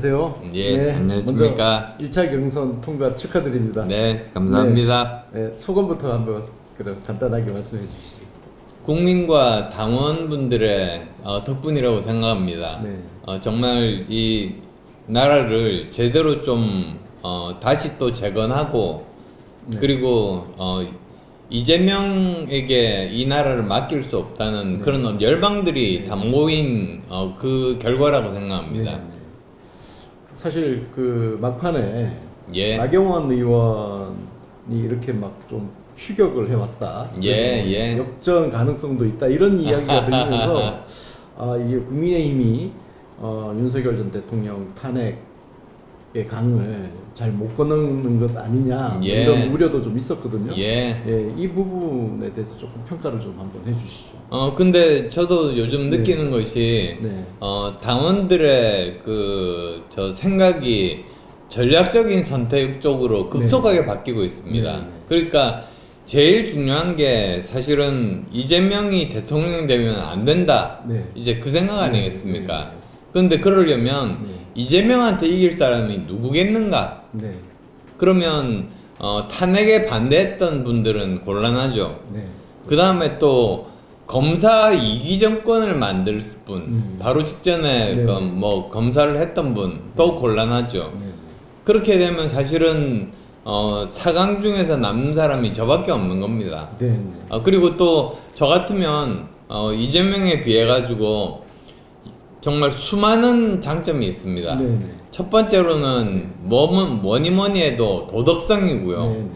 안녕하세요. 예, 네, 안녕하십니까. 먼저 1차 경선 통과 축하드립니다. 네, 감사합니다. 네, 소감부터 한번 그럼 간단하게 말씀해 주시죠. 국민과 당원분들의 덕분이라고 생각합니다. 네. 정말 이 나라를 제대로 좀 다시 또 재건하고 네. 그리고 이재명에게 이 나라를 맡길 수 없다는 네. 그런 열방들이 네. 다 모인 그 결과라고 생각합니다. 네. 사실 그 막판에 예. 나경원 의원이 이렇게 막 좀 추격을 해왔다. 예. 역전 가능성도 있다. 이런 이야기가 들리면서 이게 국민의힘이 윤석열 전 대통령 탄핵의 강을 잘 못 건너는 것 아니냐 예. 이런 우려도 좀 있었거든요. 예. 이 부분에 대해서 조금 평가를 좀 한번 해주시죠. 근데 저도 요즘 네. 느끼는 것이 네. 당원들의 저 생각이 전략적인 선택 쪽으로 급속하게 바뀌고 있습니다. 네. 그러니까 제일 중요한 게 사실은 이재명이 대통령 되면 안 된다. 네. 이제 그 생각 아니겠습니까? 네. 그런데 그러려면 네. 이재명한테 이길 사람이 누구겠는가? 네. 그러면 탄핵에 반대했던 분들은 곤란하죠. 네. 그 다음에 또 검사 이기 정권을 만들 분, 바로 직전에 네. 뭐 검사를 했던 분 또 곤란하죠. 네. 그렇게 되면 사실은 4강 중에서 남는 사람이 저밖에 없는 겁니다. 네. 그리고 또 저 같으면 이재명에 비해 가지고 정말 수많은 장점이 있습니다. 네. 첫 번째로는 뭐니 해도 도덕성이고요. 네.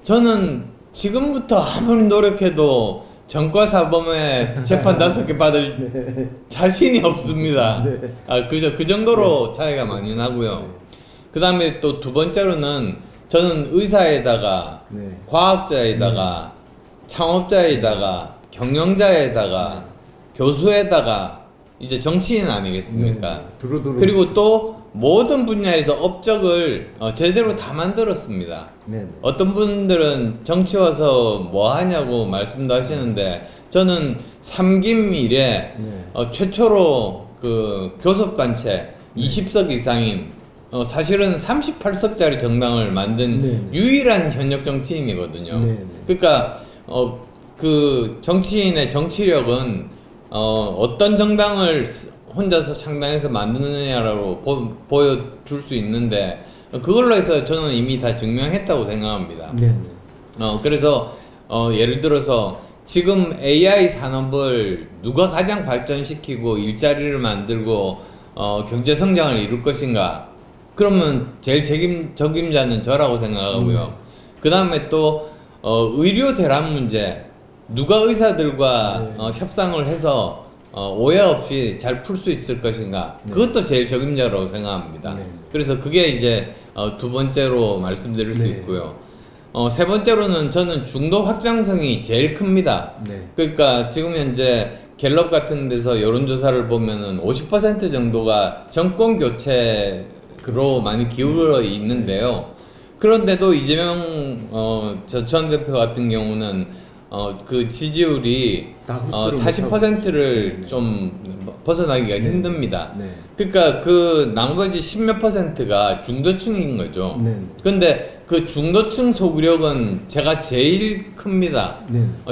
저는 지금부터 아무리 노력해도 전과사범의 재판 5개 받을 자신이 없습니다. 네. 그 정도로 차이가 많이 나고요. 그 다음에 또 두 번째로는 저는 의사에다가 네. 과학자에다가 창업자에다가 경영자에다가 교수에다가 이제 정치인 아니겠습니까? 두루두루. 그리고 또 모든 분야에서 업적을 제대로 다 만들었습니다. 네. 어떤 분들은 정치 와서 뭐 하냐고 말씀도 하시는데 저는 삼김 이래 최초로 그 교섭단체 20석 이상인 사실은 38석짜리 정당을 만든 유일한 현역 정치인이거든요. 그러니까 그 정치인의 정치력은 어떤 정당을 혼자서 창당해서 만드느냐로 보여줄 수 있는데 그걸로 해서 저는 이미 다 증명했다고 생각합니다. 그래서 예를 들어서 지금 AI 산업을 누가 가장 발전시키고 일자리를 만들고 경제 성장을 이룰 것인가? 그러면 제일 적임자는 저라고 생각하고요. 그 다음에 또 의료 대란 문제 누가 의사들과 협상을 해서 오해 없이 잘 풀 수 있을 것인가? 그것도 제일 적임자라고 생각합니다. 그래서 그게 이제 두 번째로 말씀드릴 수 있고요. 세 번째로는 저는 중도 확장성이 제일 큽니다. 그러니까 지금 현재 갤럽 같은 데서 여론조사를 보면은 50% 정도가 정권 교체로 많이 기울어 있는데요. 그런데도 이재명 전 대표 같은 경우는 그 지지율이 40%를 좀 벗어나기가 힘듭니다. 그러니까 그 나머지 10몇 %가 중도층인 거죠. 근데 그 중도층 소구력은 제가 제일 큽니다.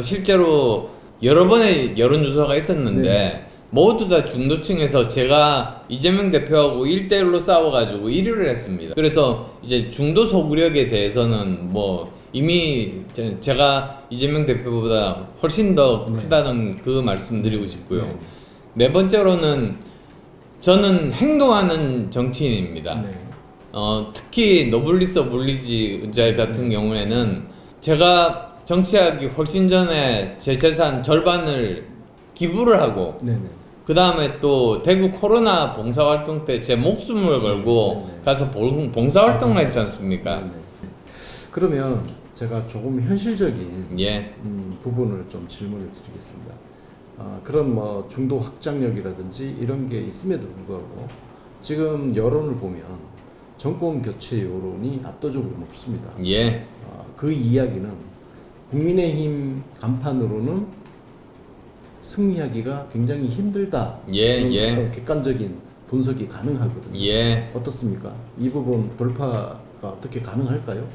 실제로 여러 번의 여론조사가 있었는데 모두 다 중도층에서 제가 이재명 대표하고 1대1로 싸워가지고 1위를 했습니다. 그래서 이제 중도 소구력에 대해서는 뭐 이미 제가 이재명 대표보다 훨씬 더 크다는 그 말씀 드리고 싶고요. 네 번째로는 저는 행동하는 정치인입니다. 특히 노블리스 오블리지 의자 같은 경우에는 제가 정치하기 훨씬 전에 제 재산 절반을 기부를 하고 그 다음에 또 대구 코로나 봉사활동 때 제 목숨을 걸고 가서 봉사활동을 했지 않습니까? 그러면 제가 조금 현실적인 부분을 좀 질문을 드리겠습니다. 그런 뭐 중도 확장력이라든지 이런 게 있음에도 불구하고 지금 여론을 보면 정권 교체 여론이 압도적으로 높습니다. 그 이야기는 국민의힘 간판으로는 승리하기가 굉장히 힘들다. 어떤 객관적인 분석이 가능하거든요. 예. 어떻습니까? 이 부분 돌파가 어떻게 가능할까요?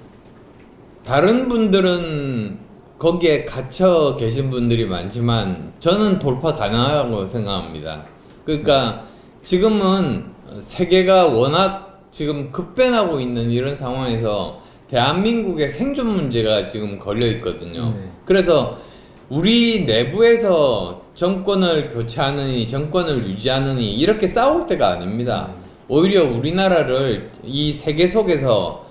다른 분들은 거기에 갇혀 계신 분들이 많지만 저는 돌파 가능하다고 생각합니다. 그러니까 지금은 세계가 워낙 지금 급변하고 있는 이런 상황에서 대한민국의 생존 문제가 지금 걸려 있거든요. 그래서 우리 내부에서 정권을 교체하느니 정권을 유지하느니 이렇게 싸울 때가 아닙니다. 오히려 우리나라를 이 세계 속에서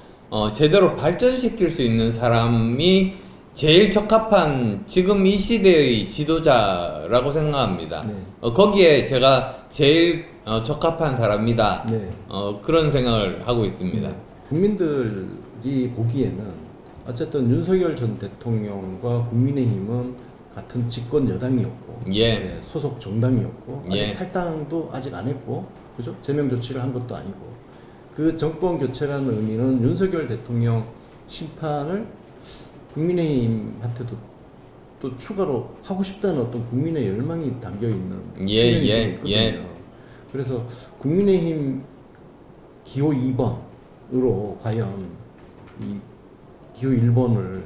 제대로 발전시킬 수 있는 사람이 제일 적합한 지금 이 시대의 지도자라고 생각합니다. 거기에 제가 제일 적합한 사람이다. 그런 생각을 하고 있습니다. 국민들이 보기에는 어쨌든 윤석열 전 대통령과 국민의힘은 같은 집권 여당이었고 소속 정당이었고 아직 탈당도 아직 안 했고 그죠? 제명 조치를 한 것도 아니고 그 정권 교체라는 의미는 윤석열 대통령 심판을 국민의힘한테도 또 추가로 하고 싶다는 어떤 국민의 열망이 담겨 있는 측면이 좀 있거든요. 그래서 국민의힘 기호 2번으로 과연 이 기호 1번을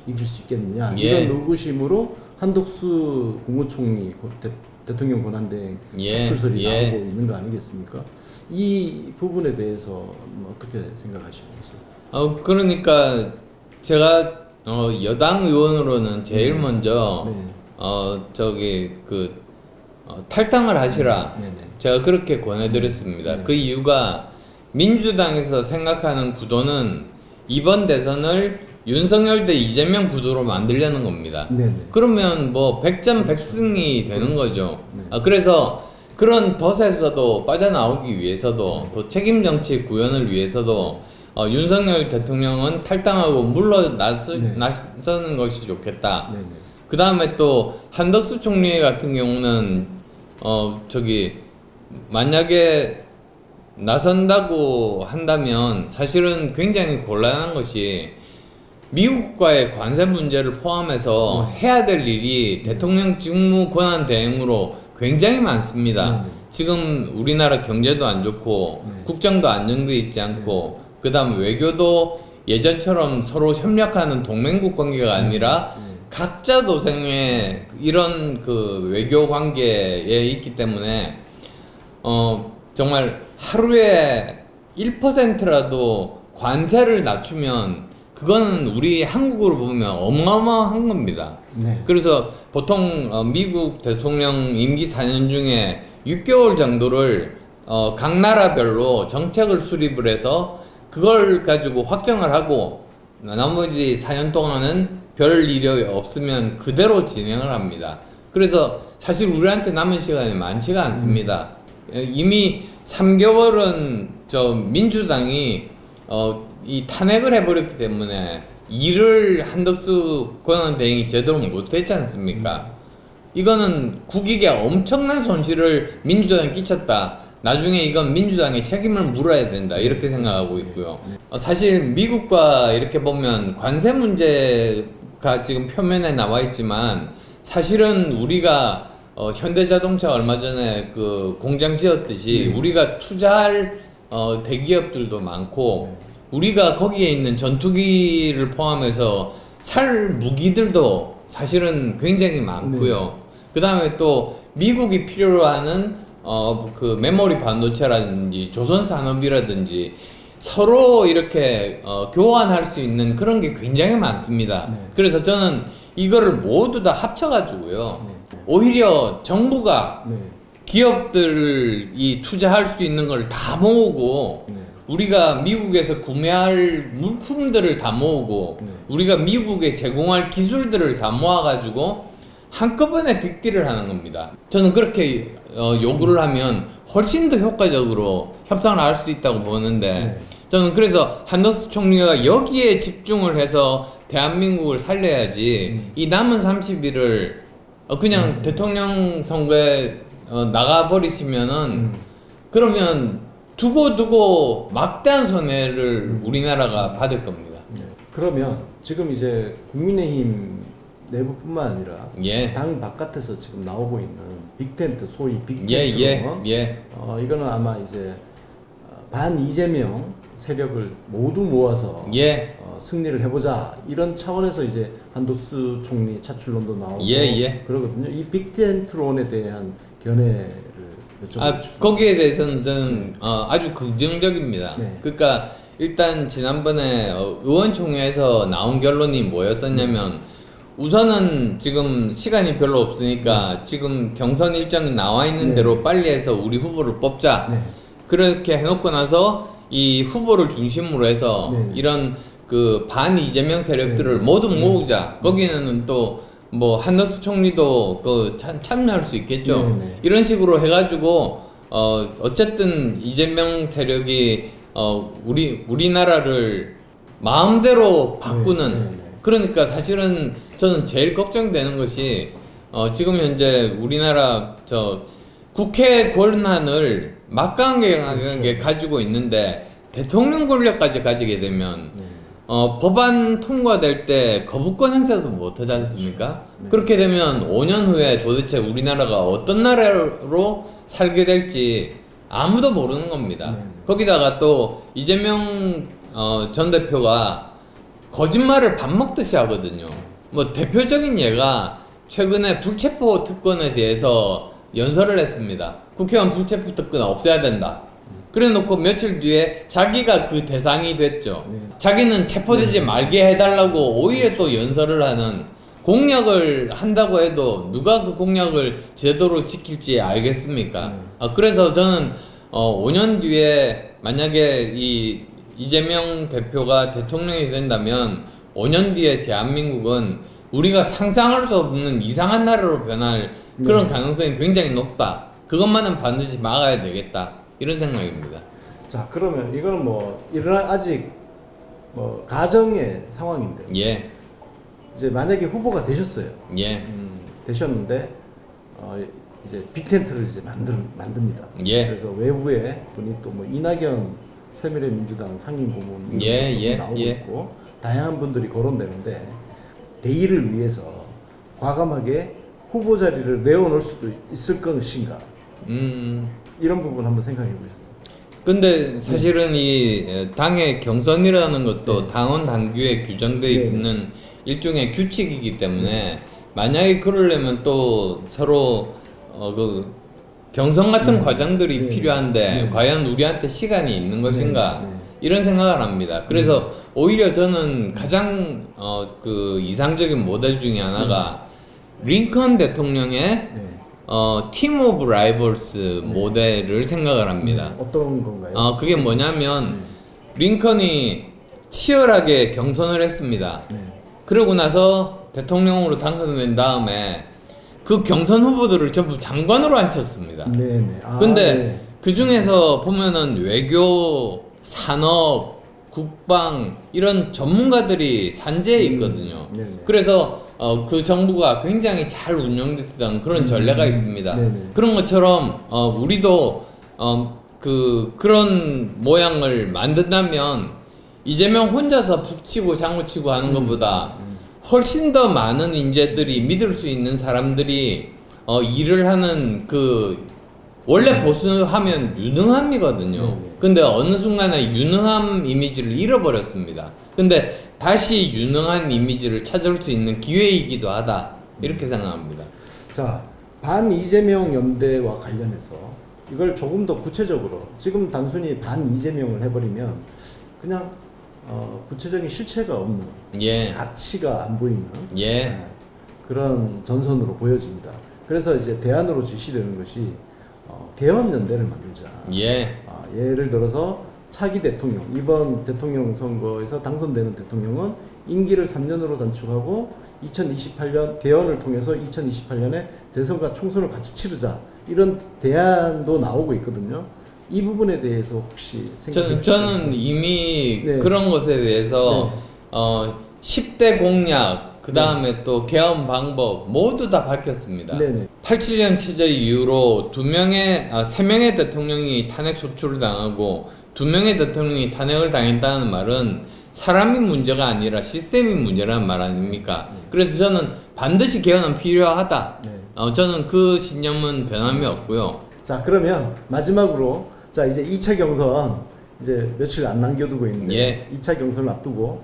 이길 수 있겠느냐 이런 의구심으로 한덕수 국무총리 대통령 권한대행 차출설이 나오고 있는 거 아니겠습니까? 이 부분에 대해서 어떻게 생각하시는지? 그러니까 제가 여당 의원으로는 제일 먼저 탈당을 하시라 제가 그렇게 권해드렸습니다. 그 이유가 민주당에서 생각하는 구도는 이번 대선을 윤석열 대 이재명 구도로 만들려는 겁니다. 그러면 뭐 백전백승이 되는 거죠. 그래서 그런 덫에서도 빠져나오기 위해서도 또 책임 정치 구현을 위해서도 윤석열 대통령은 탈당하고 물러나서는 것이 좋겠다. 그 다음에 또 한덕수 총리 같은 경우는 만약에 나선다고 한다면 사실은 굉장히 곤란한 것이 미국과의 관세 문제를 포함해서 해야 될 일이 대통령 직무 권한 대행으로 굉장히 많습니다. 지금 우리나라 경제도 안 좋고 국정도 안정돼 있지 않고 그 다음 외교도 예전처럼 서로 협력하는 동맹국 관계가 아니라 각자 도생의 이런 그 외교 관계에 있기 때문에 정말 하루에 1%라도 관세를 낮추면 그거는 우리 한국으로 보면 어마어마한 겁니다. 그래서 보통 미국 대통령 임기 4년 중에 6개월 정도를 각 나라별로 정책을 수립을 해서 그걸 가지고 확정을 하고 나머지 4년 동안은 별 일이 없으면 그대로 진행을 합니다. 그래서 사실 우리한테 남은 시간이 많지가 않습니다. 이미 3개월은 민주당이 이 탄핵을 해버렸기 때문에 일을 한덕수 권한대행이 제대로 못했지 않습니까? 이거는 국익에 엄청난 손실을 민주당에 끼쳤다. 나중에 이건 민주당의 책임을 물어야 된다. 이렇게 생각하고 있고요. 사실 미국과 이렇게 보면 관세 문제가 지금 표면에 나와 있지만 사실은 우리가 현대자동차 얼마 전에 그 공장 지었듯이 우리가 투자할 대기업들도 많고 우리가 거기에 있는 전투기를 포함해서 살 무기들도 사실은 굉장히 많고요. 그 다음에 또 미국이 필요로 하는 그 메모리 반도체라든지 조선산업이라든지 서로 이렇게 교환할 수 있는 그런 게 굉장히 많습니다. 그래서 저는 이거를 모두 다 합쳐가지고요. 오히려 정부가 기업들이 투자할 수 있는 걸 다 모으고 우리가 미국에서 구매할 물품들을 다 모으고 우리가 미국에 제공할 기술들을 다 모아가지고 한꺼번에 빅딜을 하는 겁니다. 저는 그렇게 요구를 하면 훨씬 더 효과적으로 협상을 할 수 있다고 보는데 저는 그래서 한덕수 총리가 여기에 집중을 해서 대한민국을 살려야지 이 남은 30일을 그냥 대통령 선거에 나가버리시면은 그러면 두고 막대한 손해를 우리나라가 받을 겁니다. 그러면 지금 이제 국민의힘 내부뿐만 아니라 당 바깥에서 지금 나오고 있는 빅텐트, 소위 예, 빅텐트론. 예. 이거는 아마 이제 반 이재명 세력을 모두 모아서 예. 승리를 해보자 이런 차원에서 이제 한도수 총리 차출론도 나오고 예. 그러거든요. 이 빅텐트론에 대한 견해를 여쭤보고 싶습니다. 거기에 대해서는 저는 아주 긍정적입니다. 네. 그러니까 일단 지난번에 의원총회에서 나온 결론이 뭐였었냐면 우선은 지금 시간이 별로 없으니까 지금 경선 일정이 나와 있는 대로 빨리 해서 우리 후보를 뽑자. 그렇게 해놓고 나서 이 후보를 중심으로 해서 이런 그 반 이재명 세력들을 모두 모으자. 거기는 또 뭐 한덕수 총리도 그 참여할 수 있겠죠. 이런 식으로 해가지고 어쨌든 이재명 세력이 우리나라를 마음대로 바꾸는 그러니까 사실은 저는 제일 걱정되는 것이 지금 현재 우리나라 국회 권한을 막강하게 가지고 있는데 대통령 권력까지 가지게 되면 법안 통과될 때 거부권 행사도 못하지 않습니까? 그렇게 되면 5년 후에 도대체 우리나라가 어떤 나라로 살게 될지 아무도 모르는 겁니다. 거기다가 또 이재명 전 대표가 거짓말을 밥 먹듯이 하거든요. 뭐 대표적인 예가 최근에 불체포 특권에 대해서 연설을 했습니다. 국회의원 불체포 특권 없애야 된다. 그래 놓고 며칠 뒤에 자기가 그 대상이 됐죠. 자기는 체포되지 말게 해달라고 오히려 또 연설을 하는, 공약을 한다고 해도 누가 그 공약을 제대로 지킬지 알겠습니까? 그래서 저는 5년 뒤에 만약에 이재명 대표가 대통령이 된다면 5년 뒤에 대한민국은 우리가 상상할 수 없는 이상한 나라로 변할 그런 가능성이 굉장히 높다. 그것만은 반드시 막아야 되겠다. 이런 생각입니다. 자, 그러면 이거는 뭐 아직 뭐 가정의 상황인데. 예. 이제 만약에 후보가 되셨어요. 예. 되셨는데 이제 빅텐트를 이제 만듭니다. 예. 그래서 외부에 분이 또 뭐 이낙연 새미래민주당 상임고문 나오고 있고 다양한 분들이 거론되는데 대의를 위해서 과감하게 후보 자리를 내어놓을 수도 있을 것인가? 이런 부분 한번 생각해 보셨어요? 근데 사실은 이 당의 경선이라는 것도 당원 당규에 규정되어 있는 일종의 규칙이기 때문에 만약에 그러려면 또 서로 그 경선 같은 과정들이 필요한데 과연 우리한테 시간이 있는 것인가 이런 생각을 합니다. 그래서 오히려 저는 가장 그 이상적인 모델 중에 하나가 링컨 대통령의 팀 오브 라이벌스 모델을 생각을 합니다. 어떤 건가요? 그게 뭐냐면 링컨이 치열하게 경선을 했습니다. 그러고 나서 대통령으로 당선된 다음에 그 경선 후보들을 전부 장관으로 앉혔습니다. 근데 그 중에서 보면은 외교, 산업, 국방 이런 전문가들이 산재해 있거든요. 그래서 그 정부가 굉장히 잘 운영됐던 그런 전례가 있습니다. 그런 것처럼 우리도 그런 모양을 만든다면 이재명 혼자서 북치고 장구치고 하는 것보다 훨씬 더 많은 인재들이 믿을 수 있는 사람들이 일을 하는 그 원래 보수하면 유능함이거든요. 근데 어느 순간에 유능함 이미지를 잃어버렸습니다. 근데 다시 유능한 이미지를 찾을 수 있는 기회이기도 하다. 이렇게 생각합니다. 자, 반 이재명 연대와 관련해서 이걸 조금 더 구체적으로 지금 단순히 반 이재명을 해버리면 그냥 구체적인 실체가 없는 가치가 안 보이는 그런 전선으로 보여집니다. 그래서 이제 대안으로 제시되는 것이 개헌연대를 만들자. 예를 들어서 차기 대통령, 이번 대통령 선거에서 당선되는 대통령은 임기를 3년으로 단축하고 2028년 개헌을 통해서 2028년에 대선과 총선을 같이 치르자. 이런 대안도 나오고 있거든요. 이 부분에 대해서 혹시 생각해 주시죠? 저는 이미 그런 것에 대해서 10대 공약, 그 다음에 또 개헌 방법 모두 다 밝혔습니다. 87년 체제 이후로 3명의 대통령이 탄핵 소추를 당하고 2명의 대통령이 탄핵을 당했다는 말은 사람이 문제가 아니라 시스템이 문제라는 말 아닙니까? 그래서 저는 반드시 개헌은 필요하다. 저는 그 신념은 변함이 없고요. 자, 그러면 마지막으로 자 이제 2차 경선 이제 며칠 안 남겨두고 있는데 예. 2차 경선을 앞두고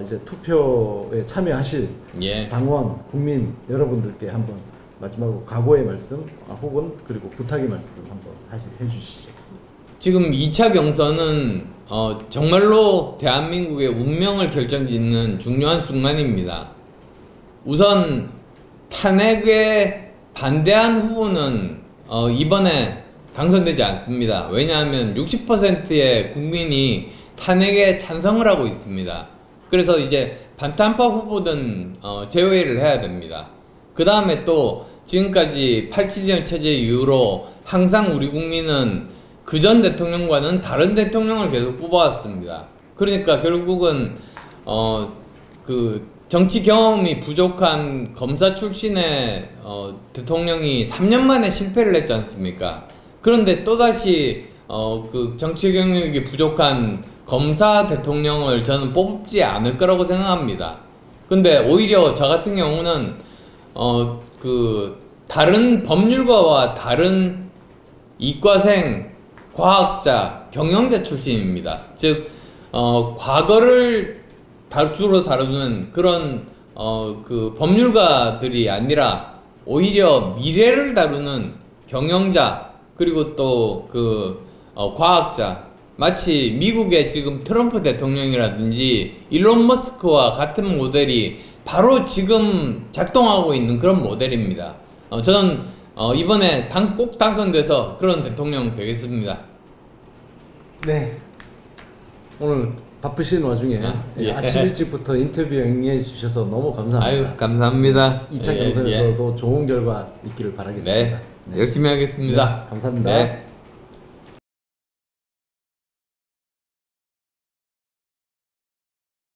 이제 투표에 참여하실 예. 당원 국민 여러분들께 한번 마지막으로 각오의 말씀 혹은 그리고 부탁의 말씀 한번 해주시죠. 지금 2차 경선은 정말로 대한민국의 운명을 결정짓는 중요한 순간입니다. 우선 탄핵에 반대한 후보는 이번에 당선되지 않습니다. 왜냐하면 60%의 국민이 탄핵에 찬성을 하고 있습니다. 그래서 이제 반탄파 후보든 제외를 해야 됩니다. 그 다음에 또 지금까지 87년 체제 이후로 항상 우리 국민은 그전 대통령과는 다른 대통령을 계속 뽑아왔습니다. 그러니까 결국은 그 정치 경험이 부족한 검사 출신의 대통령이 3년 만에 실패를 했지 않습니까? 그런데 또다시 그 정치 경력이 부족한 검사 대통령을 저는 뽑지 않을 거라고 생각합니다. 근데 오히려 저 같은 경우는 그 다른 법률가와 다른 이과생, 과학자, 경영자 출신입니다. 즉 과거를 주로 다루는 그런 그 법률가들이 아니라 오히려 미래를 다루는 경영자 그리고 또 그 과학자, 마치 미국의 지금 트럼프 대통령이라든지 일론 머스크와 같은 모델이 바로 지금 작동하고 있는 그런 모델입니다. 저는 이번에 꼭 당선돼서 그런 대통령 되겠습니다. 네, 오늘 바쁘신 와중에 예. 아침 일찍부터 인터뷰 응해 주셔서 너무 감사합니다. 아유, 감사합니다. 2차 경선에서도 좋은 결과 있기를 바라겠습니다. 네, 열심히 하겠습니다. 네, 감사합니다. 네.